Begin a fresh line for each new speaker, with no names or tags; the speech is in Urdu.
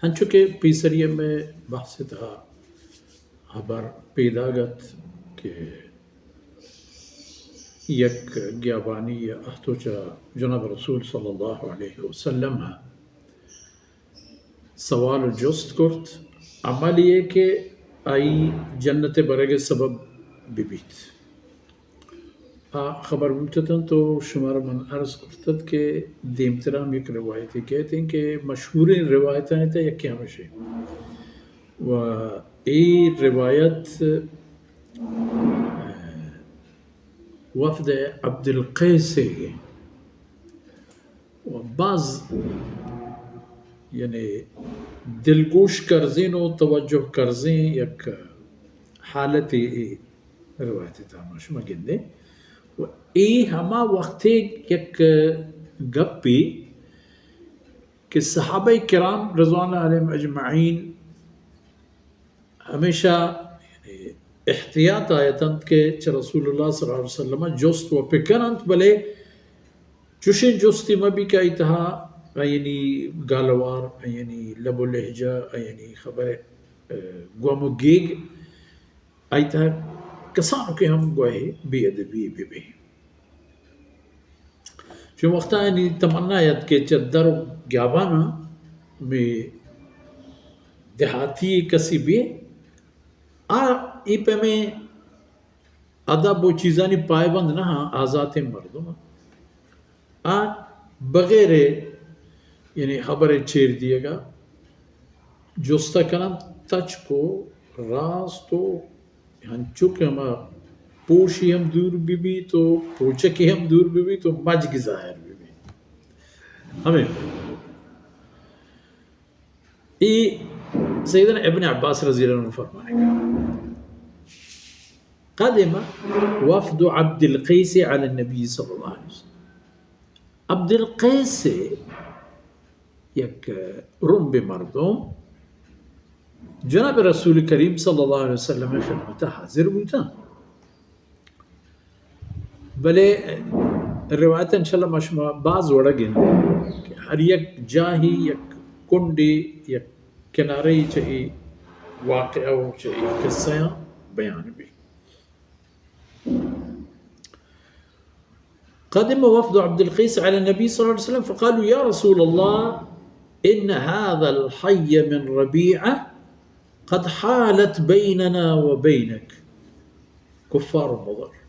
هنچکه پیسریه میں بحث تها خبر پیدا گت کہ یک گیابانی احتوچا جناب رسول صلی اللہ علیہ وسلم سوال جست کرت عمل یہ کہ آئی جنت برگ سبب ببیت خبر بودتن تو شمار من عرض کرتد کہ دیمترام یک روایتی کہتے ہیں کہ مشہور روایتیں تھا یکی ہمیشہ و ای روایت وفد عبد القیس سے ہے و بعض یعنی دلگوش کرزین و توجہ کرزین یک حالتی روایتی تھا شما گندے و ای ہما وقت یک گپی کہ صحابہ کرام رضوان اللہ علیہم اجمعین ہمیشہ احتیاط آیتند کہ رسول اللہ صلی اللہ علیہ وسلم جست و پکرند بلے چوشن جستی مبی کا اتہا یعنی گالوار یعنی لب و لہجہ یعنی خبر گوام و گیگ ایتہا کسانو کہ ہم گوئے بی ادبی بی بی جو وقتا یعنی تمنا یاد کہ چدر و گیابانا میں دیہاتی کسی بھی ای پہ میں ادب و چیزانی پائے بند نہ آزات مردم بغیر یعنی خبر چیر دیے گا جستا کنم تچ کو راست و ہنچک ہم پوشی ہم دور بھی تو پوچکی ہم دور بھی تو مجگ ظاہر بھی ہمیں سیدنا ابن عباس رضی اللہ عنہ فرمائے گا قدم وفد عبد القیس علی النبی صلی اللہ علیہ وسلم عبد القیس سے یک رنب مردم جناب رسول کریم صلی اللہ علیہ وسلم خدمت حاضر بودتا بلے روایت انشاءاللہ مشمع بعض وڑا گندے کہ ہر یک جاہی یک کنڈی یک کنارے چاہی واقعہ و چاہی قصہ بیان بھی قدم وفد عبد القيس على النبي صلى الله عليه وسلم فقالوا يا رسول الله إن هذا الحي من ربيعة قد حالت بيننا وبينك كفار مضر